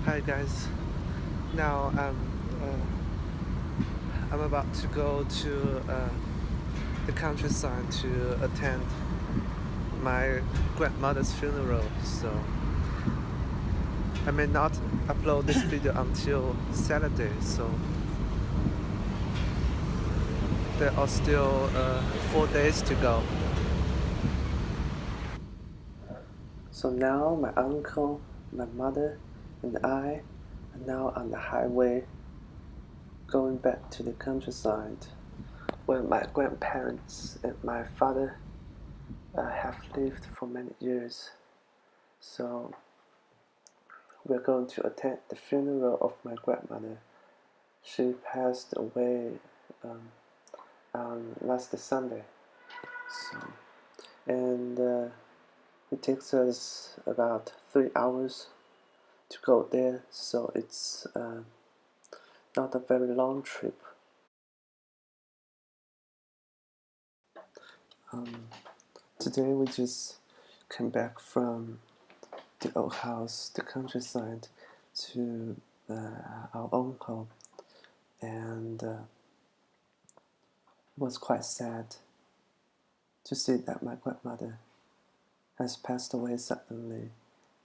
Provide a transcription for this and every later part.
Hi guys. Now I'm about to go to the countryside to attend my grandmother's funeral. So I may not upload this video until Saturday. So there are still 4 days to go. So now my uncle, my mother, and I are now on the highway going back to the countryside where my grandparents and my father have lived for many years. So we're going to attend the funeral of my grandmother. She passed away um, on last Sunday. So, and it takes us about 3 hours to go there. So it's not a very long trip. Um, Today we just came back from the old house, the countryside, to our uncle, and it was quite sad to see that my grandmother has passed away suddenly.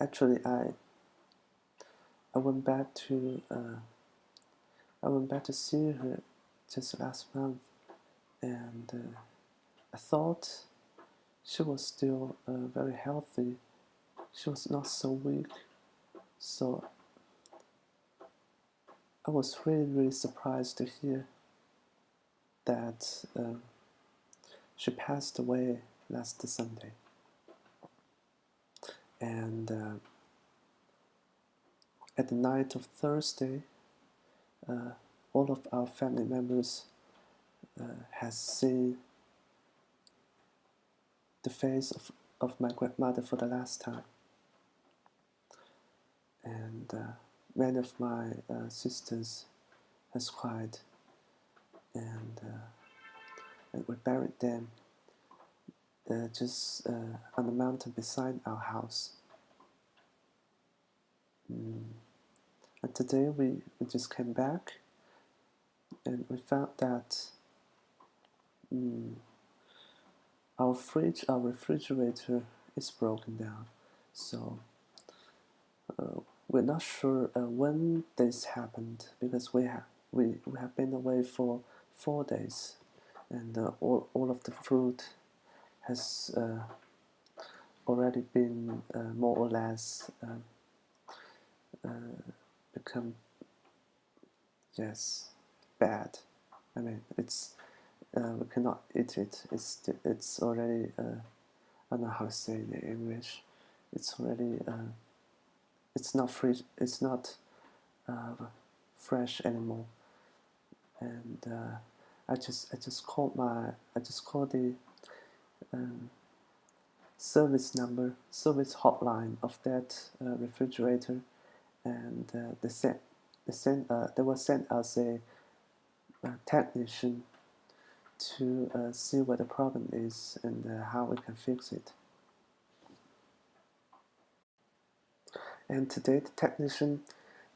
Actually, I went back to see her just last month, and I thought she was still very healthy. She was not so weak, so I was really surprised to hear that she passed away last Sunday. And at the night of Thursday, all of our family members has seen the face of my grandmother for the last time. And many of my sisters has cried, and we buried them just on the mountain beside our house. And today we just came back, and we found that our refrigerator is broken down. So we're not sure when this happened, because we have been away for 4 days, and all of the fruit has already been more or less become bad. I mean, it's we cannot eat it. It's already I don't know how to say it in English. It's already it's not free. It's not fresh anymore. And I just called the service hotline of that refrigerator, and they will send us a technician to see what the problem is and how we can fix it. And today the technician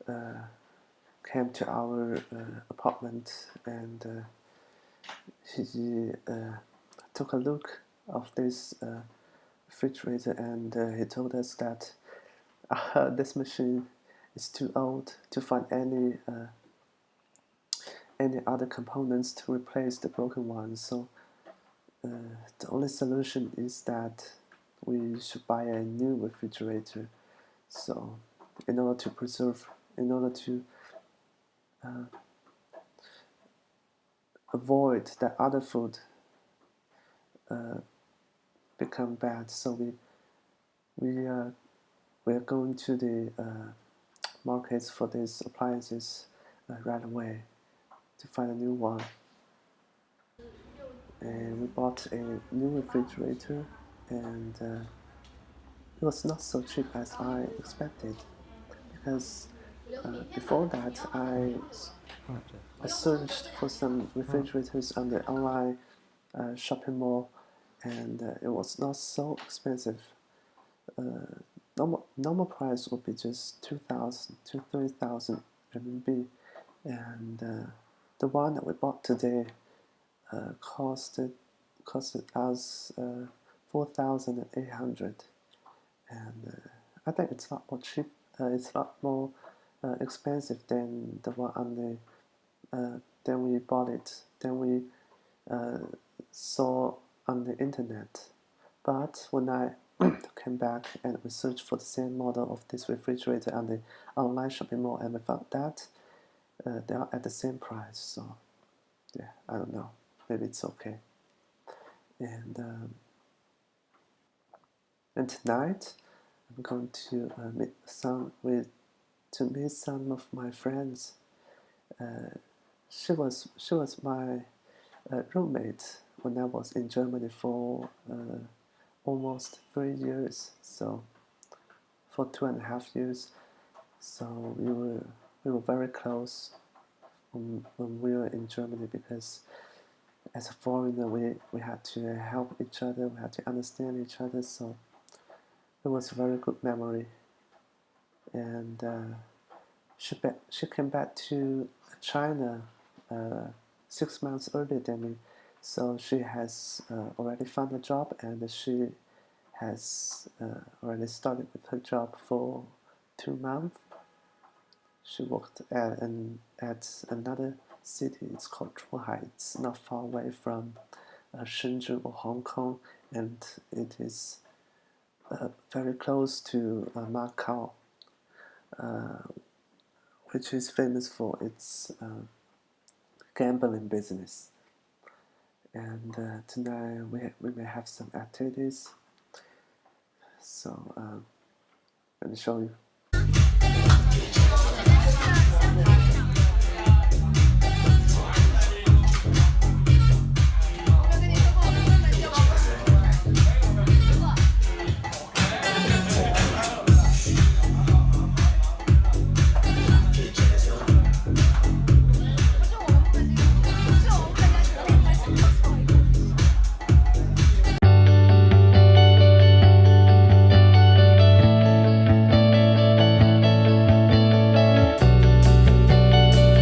came to our apartment, and he took a look of this refrigerator, and he told us that this machine is too old to find any other components to replace the broken one. So the only solution is that we should buy a new refrigerator. So in order to avoid that other food become bad, so we are going to the markets for these appliances right away to find a new one. And we bought a new refrigerator, and it was not so cheap as I expected, because before that I searched for some refrigerators on the online shopping mall, and it was not so expensive. normal price would be just 2,000 to 3,000 RMB, and the one that we bought today costed us 4,800, and I think it's a lot more cheap. It's a lot more expensive than the one on the than we bought it, than we saw on the internet. But when I came back and we searched for the same model of this refrigerator on the online shopping mall, and we found that they are at the same price. So yeah, I don't know. Maybe it's okay. And and tonight I'm going to meet some of my friends. She was my roommate when I was in Germany for almost 3 years. So for 2.5 years. So we were very close when we were in Germany, because as a foreigner we had to help each other, we had to understand each other. So it was a very good memory. And she came back to China 6 months earlier than me, so she has already found a job, and she has already started with her job for 2 months. She worked at another city. It's called Zhuhai. It's not far away from Shenzhen or Hong Kong, and it is very close to Macau, which is famous for its gambling business. And tonight we may have some activities. So let me show you.